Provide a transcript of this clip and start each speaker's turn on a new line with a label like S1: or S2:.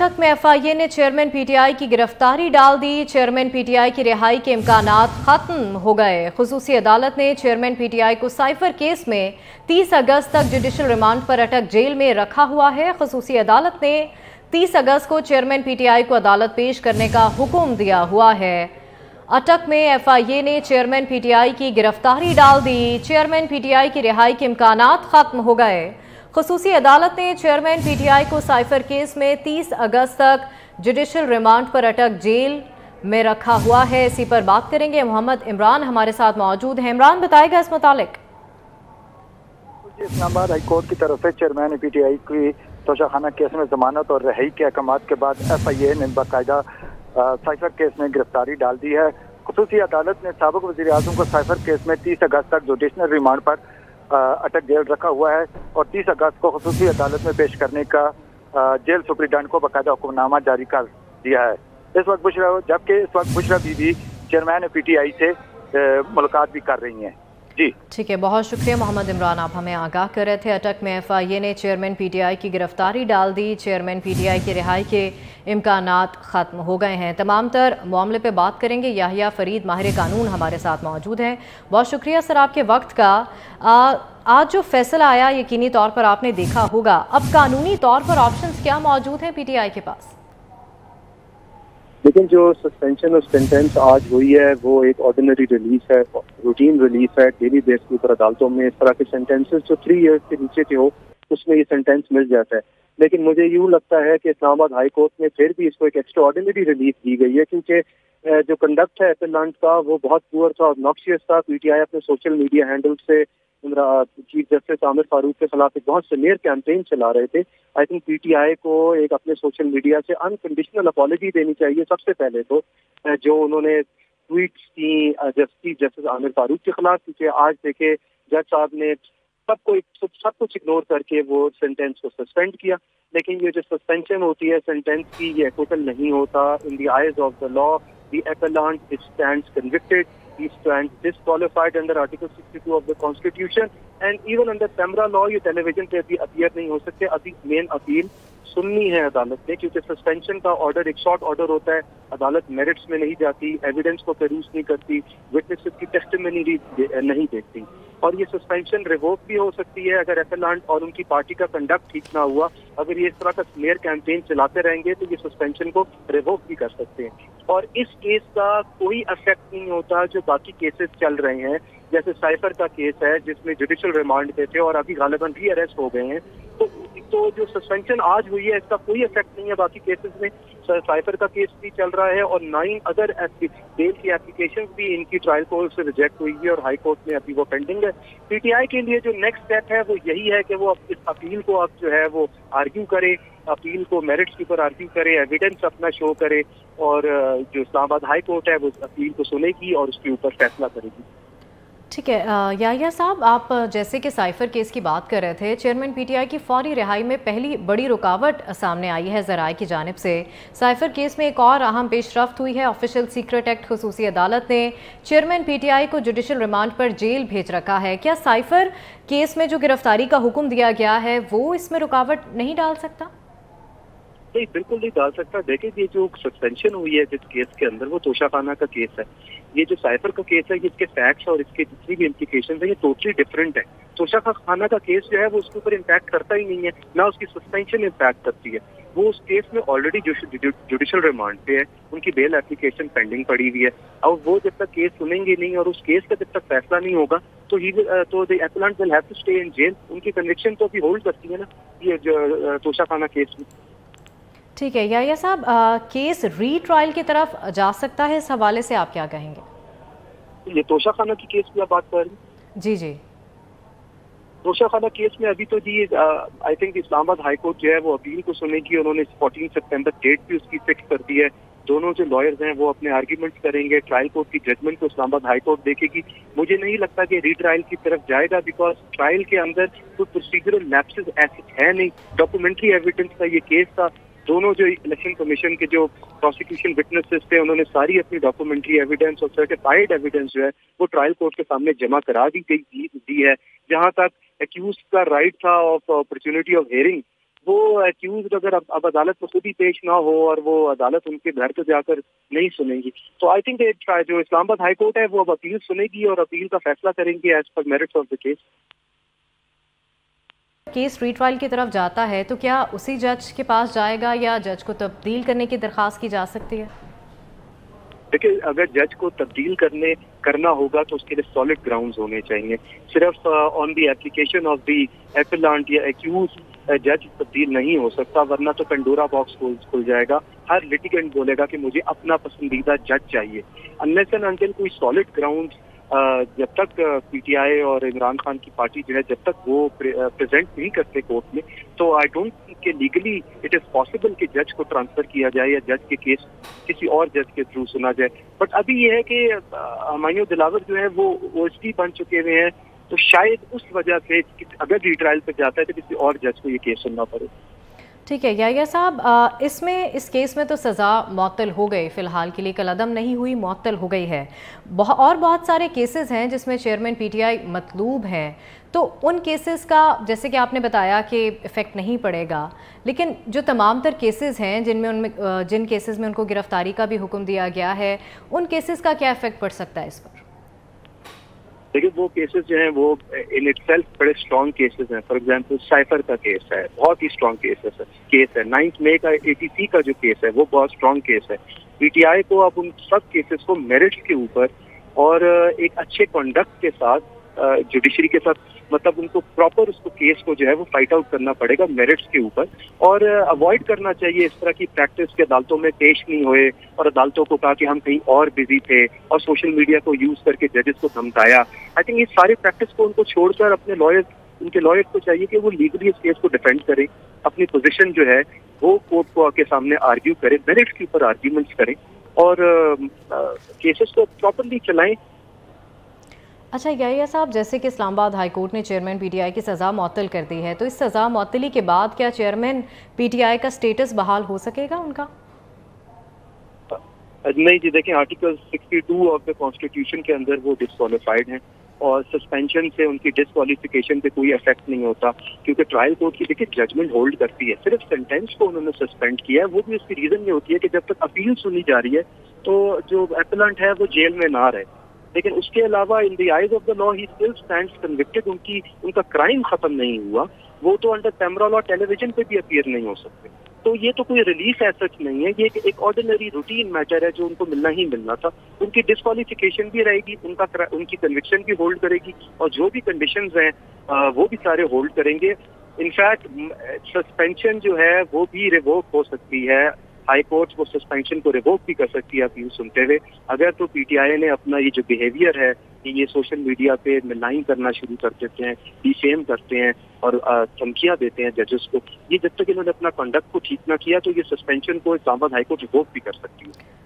S1: अटक में एफआईए ने चेयरमैन पीटीआई की गिरफ्तारी डाल दी। चेयरमैन पीटीआई की रिहाई के इम्कानात खत्म हो गए। खुसूसी अदालत ने चेयरमैन पीटीआई को साइफर केस में 30 अगस्त तक जुडिशल रिमांड पर अटक जेल में रखा हुआ है। खुसूसी अदालत ने 30 अगस्त को चेयरमैन पीटीआई को अदालत पेश करने का हुक्म दिया हुआ है। अटक में एफआईए ने चेयरमैन पीटीआई की गिरफ्तारी डाल दी। चेयरमैन पीटीआई की रिहाई के इम्कानात खत्म हो गए। खुसूसी अदालत ने चेयरमैन पीटीआई को साइफर केस में 30 अगस्त तक जुडिशल रिमांड पर अटक जेल में रखा हुआ है। इसी पर बात करेंगे। मोहम्मद इमरान हमारे साथ मौजूद हैं। इमरान, बताएगा इस मुतालिक।
S2: इस्लामाबाद हाई कोर्ट की तरफ से चेयरमैन पीटीआई की तोशाखाना केस में जमानत और रिहाई के अहकामात के बाद एफआईए ने बाकायदा साइफर केस में गिरफ्तारी डाल दी है। खुसूसी अदालत ने साबिक वज़ीर आज़म को साइफर केस में 30 अगस्त तक जुडिशनल रिमांड पर अटक जेल रखा हुआ है और 30 अगस्त को खुसूसी अदालत में पेश करने का जेल सुप्रीडेंट को बाकायदा हुक्मनामा जारी कर दिया है। जबकि इस वक्त बुशरा बीबी चेयरमैन पीटीआई से मुलाकात भी कर रही हैं। जी
S1: ठीक है, बहुत शुक्रिया मोहम्मद इमरान, आप हमें आगाह कर रहे थे। अटक में एफआईए ने चेयरमैन पीटीआई की गिरफ्तारी डाल दी। चेयरमैन पीटीआई की रिहाई के इम्कानात ख़त्म हो गए हैं। तमाम तर मामले पे बात करेंगे। याहिया फरीद माहिर कानून हमारे साथ मौजूद हैं। बहुत शुक्रिया सर आपके वक्त का। आज जो फैसला आया यकीनी तौर पर आपने देखा होगा, अब कानूनी तौर पर ऑप्शंस क्या मौजूद हैं पीटीआई के पास?
S3: लेकिन जो सस्पेंशन और सेंटेंस आज हुई है वो एक ऑर्डिनरी रिलीज है, रूटीन रिलीज है। डेली बेस के ऊपर अदालतों में इस तरह के सेंटेंसेस जो 3 इयर्स के नीचे के हो उसमें ये सेंटेंस मिल जाता है। लेकिन मुझे यूँ लगता है कि इस्लामाबाद हाई कोर्ट में फिर भी इसको एक एक्स्ट्रा ऑर्डिनरी रिलीफ दी गई है, क्योंकि जो कंडक्ट है अपीलेंट का वो बहुत पुअर था और नॉक्शियस था। पीटीआई अपने सोशल मीडिया हैंडल से चीफ जस्टिस आमिर फारूक के खिलाफ एक बहुत सीवियर कैंपेन चला रहे थे। आई थिंक पीटीआई को एक अपने सोशल मीडिया से अनकंडीशनल अपॉलॉजी देनी चाहिए सबसे पहले तो, जो उन्होंने ट्वीट्स की चीफ जस्टिस आमिर फारूक के खिलाफ, क्योंकि आज देखे जज साहब ने सब कुछ इग्नोर करके वो सेंटेंस को सस्पेंड किया। लेकिन ये जो सस्पेंशन होती है सेंटेंस की, ये एक्विटल नहीं होता। In the eyes of the law the appellant stands convicted, he stands disqualified under Article 62 of the Constitution, and even under PEMRA law ये टेलीविजन पे भी अपीयर नहीं हो सकते। अभी मेन अपील सुननी है अदालत ने, क्योंकि सस्पेंशन का ऑर्डर एक शॉर्ट ऑर्डर होता है। अदालत मेरिट्स में नहीं जाती, एविडेंस को पेरूस नहीं करती, विटनेसेस की टेस्टिमनी नहीं देखती। और ये सस्पेंशन रिवोक भी हो सकती है अगर एपेलेंट और उनकी पार्टी का कंडक्ट ठीक ना हुआ। अगर ये इस तरह का स्मेयर कैंपेन चलाते रहेंगे तो ये सस्पेंशन को रिवोक भी कर सकते हैं। और इस केस का कोई इफेक्ट नहीं होता जो बाकी केसेस चल रहे हैं, जैसे साइफर का केस है जिसमें जुडिशल रिमांड पे थे और अभी गालिबन री अरेस्ट हो गए हैं। तो जो सस्पेंशन आज हुई है इसका कोई इफेक्ट नहीं है बाकी केसेस में। साइफर का केस भी चल रहा है और 9 अदर बेल की एप्लीकेशन भी इनकी ट्रायल कोर्ट से रिजेक्ट हुई है और हाई कोर्ट में अभी वो पेंडिंग है। पीटीआई के लिए जो नेक्स्ट स्टेप है वो यही है कि वो इस अपील को अब जो है वो आर्ग्यू करे, अपील को मेरिट्स के ऊपर आर्ग्यू करे, एविडेंस अपना शो करे और जो इस्लामाबाद हाई कोर्ट है वो अपील को सुनेगी और उसके ऊपर फैसला करेगी।
S1: ठीक है, याहिया साहब, आप जैसे कि साइफर केस की बात कर रहे थे, चेयरमैन पीटीआई की फौरी रिहाई में पहली बड़ी रुकावट सामने आई है ज़राए की जानिब से। साइफर केस में एक और अहम पेशरफ्त हुई है। ऑफिशियल सीक्रेट एक्ट खुसूसी अदालत ने चेयरमैन पीटीआई को जुडिशल रिमांड पर जेल भेज रखा है। क्या साइफर केस में जो गिरफ्तारी का हुक्म दिया गया है वो इसमें रुकावट नहीं डाल सकता?
S3: नहीं, बिल्कुल नहीं डाल सकता। देखिए, ये जो सस्पेंशन हुई है जिस केस के अंदर वो तोशाखाना का केस है। ये जो साइफर का केस है इसके फैक्ट्स और इसके जितनी भी इम्प्लीकेशन है ये टोटली डिफरेंट है। तोशाखाना का केस जो है वो उसके ऊपर इम्पैक्ट करता ही नहीं है, ना उसकी सस्पेंशन इम्पैक्ट करती है। वो उस केस में ऑलरेडी जुडिशल रिमांड पे है, उनकी बेल एप्लीकेशन पेंडिंग पड़ी हुई है। अब वो जब तक केस सुनेंगे नहीं और उस केस का जब तक फैसला नहीं होगा तो the appellant will have to stay in jail. उनकी कन्विक्शन तो अभी होल्ड करती है ना ये जो तोशाखाना केस में।
S1: ठीक है याहिया साहब, केस रीट्रायल की तरफ जा सकता है, इस हवाले से आप क्या कहेंगे?
S3: ये तोशाखाना की केस की आप बात कर रहे हैं?
S1: जी जी,
S3: तोशाखाना केस में अभी तो जी I think Islamabad high court जो है वो अपील को सुनेगी। उन्होंने 14 सितंबर डेट भी उसकी फिक्स कर दी है। दोनों जो लॉयर्स हैं वो अपने आर्ग्यूमेंट्स करेंगे। ट्रायल कोर्ट की जजमेंट को इस्लामाबाद हाई कोर्ट देखेगी। मुझे नहीं लगता कि रीट्रायल की तरफ जाएगा, बिकॉज ट्रायल के अंदर कोई प्रोसीजरल लैप्सेस ऐसे है नहीं। डॉक्यूमेंट्री एविडेंस का ये केस था। दोनों जो इलेक्शन कमीशन के जो प्रोसिक्यूशन विटनेसेस थे उन्होंने सारी अपनी डॉक्यूमेंट्री एविडेंस और सर्टिफाइड एविडेंस जो है वो ट्रायल कोर्ट के सामने जमा करा दी है। जहां तक एक्यूज का राइट था ऑफ अपॉर्चुनिटी ऑफ हियरिंग, وہ ایکیوزڈ اگر اب عدالت میں خود ہی پیش نہ ہو اور وہ عدالت ان کے گھر پہ جا کر نہیں سنے گی تو آئی تھنک جو اسلام آباد ہائی کورٹ ہے وہ اب اپیل سنے گی اور اپیل کا فیصلہ کریں گے as per merits of the
S1: case retrial کی طرف جاتا ہے تو کیا اسی جج کے پاس جائے گا یا جج کو تبدیل کرنے کی درخواست کی جا سکتی ہے؟
S3: دیکھیں اگر جج کو تبدیل کرنا ہوگا تو اس کے لیے سالڈ گراؤنڈز ہونے چاہیے. صرف آن دی اپلیکیشن آف دی ایپلانٹ یا ایکیوز جج تبدیل نہیں ہو سکتا, ورنہ تو پینڈورا باکس کھل جائے گا. ہر لٹیگنٹ بولے گا کہ مجھے اپنا پسندیدہ جج چاہیے. انلیس اینڈ انٹل کوئی سالڈ گراؤنڈ جب تک پی ٹی آئی اور عمران خان کی پارٹی جو ہے جب تک وہ پریزنٹ نہیں کرتے کورٹ میں, تو آئی ڈونٹ تھنک کہ لیگلی اٹ از پاسبل کہ جج کو ٹرانسفر کیا جائے یا جج کے کیس کسی اور جج کے تھرو سنا جائے. بٹ ابھی یہ ہے کہ ہمایوں دلاور جو ہے وہ او ایس ٹی بن چکے ہوئے ہیں, تو شاید اس وجہ سے اگر ری ٹرائل پہ جاتا ہے تو کسی اور جج کو یہ کیس سننا پڑے.
S1: ٹھیک ہے یحییٰ صاحب, اس کیس میں تو سزا معطل ہو گئی فی الحال کے لیے, کل عدم نہیں ہوئی, معطل ہو گئی ہے. اور بہت سارے کیسز ہیں جس میں چیئرمین پی ٹی آئی مطلوب ہیں, تو ان کیسز کا جیسے کہ آپ نے بتایا کہ ایفیکٹ نہیں پڑے گا, لیکن جو تمام تر کیسز ہیں جن کیسز میں ان کو گرفتاری کا بھی حکم دیا گیا ہے, ان کیسز کا کیا ایفیکٹ پڑ سکتا ہے اس پر؟
S3: لیکن وہ کیسز جو ہیں وہ ان اٹ سیلف بڑے اسٹرانگ کیسز ہیں. فار ایگزامپل سائفر کا کیس ہے, بہت ہی اسٹرانگ کیس ہے. 9 مئی کا اے ٹی سی کا جو کیس ہے وہ بہت اسٹرانگ کیس ہے. پی ٹی آئی کو اب ان سب کیسز کو میرٹ کے اوپر اور ایک اچھے کنڈکٹ کے ساتھ جوڈیشری کے ساتھ, مطلب ان کو پراپر اس کو کیس کو جو ہے وہ فائٹ آؤٹ کرنا پڑے گا میرٹس کے اوپر, اور اوائڈ کرنا چاہیے اس طرح کی پریکٹس کے عدالتوں میں پیش نہیں ہوئے اور عدالتوں کو کہا کہ ہم کہیں اور بزی تھے اور سوشل میڈیا کو یوز کر کے ججز کو دھمکایا. آئی تھنک اس سارے پریکٹس کو ان کو چھوڑ کر اپنے ان کے لائر کو چاہیے کہ وہ لیگلی اس کیس کو ڈیفینڈ کریں, اپنی پوزیشن جو ہے وہ کورٹ کو کے سامنے آرگیو کریں, میرٹس کے اوپر آرگیومنٹس کریں اور کیسز کو پراپرلی چلائیں.
S1: اچھا یحییٰ صاحب, جیسے کہ اسلام آباد ہائی کورٹ نے چیئرمین پی ٹی آئی کی سزا معطل کر دی ہے, تو اس سزا معطلی کے بعد کیا چیئرمین پی ٹی آئی کا سٹیٹس بحال ہو سکے گا ان کا؟
S3: نہیں جی, دیکھیں آرٹیکل 62 آف دا کانسٹیٹیوشن کے اندر وہ ڈسکوالیفائڈ ہیں, اور سسپینشن سے ان کی ڈسکوالیفیکیشن پہ کوئی افیکٹ نہیں ہوتا, کیونکہ ٹرائل کورٹ کی دیکھیں ججمنٹ ہولڈ کرتی ہے. صرف سینٹینس کو انہوں نے سسپینڈ کیا ہے, وہ بھی اس کی ریزن یہ ہوتی ہے کہ جب تک اپیل سنی جا رہی ہے تو جو اپیلنٹ ہے وہ جیل میں نہ رہے. لیکن اس کے علاوہ in the eyes of the law he still stands convicted. ان کا کرائم ختم نہیں ہوا, وہ تو under PEMRA law television پہ بھی اپیئر نہیں ہو سکتے. تو یہ تو کوئی ریلیف ایسا نہیں ہے, یہ ایک آرڈینری روٹین میٹر ہے جو ان کو ملنا ہی ملنا تھا. ان کی ڈسکوالیفیکیشن بھی رہے گی, ان کی کنوکشن بھی ہولڈ کرے گی, اور جو بھی کنڈیشنز ہیں وہ بھی سارے ہولڈ کریں گے. انفیکٹ سسپینشن جو ہے وہ بھی ریووک ہو سکتی ہے. ہائی کورٹ وہ سسپینشن کو ریووک بھی کر سکتی ہے اپیل سنتے ہوئے, اگر تو پی ٹی آئی نے اپنا یہ جو بیہیویئر ہے کہ یہ سوشل میڈیا پہ ملائن کرنا شروع کر دیتے ہیں, ڈیفیم کرتے ہیں اور دھمکیاں دیتے ہیں ججز کو, یہ جب تک انہوں نے اپنا کنڈکٹ کو ٹھیک نہ کیا تو یہ سسپینشن کو اسلام آباد ہائی کورٹ ریووک بھی کر سکتی ہے.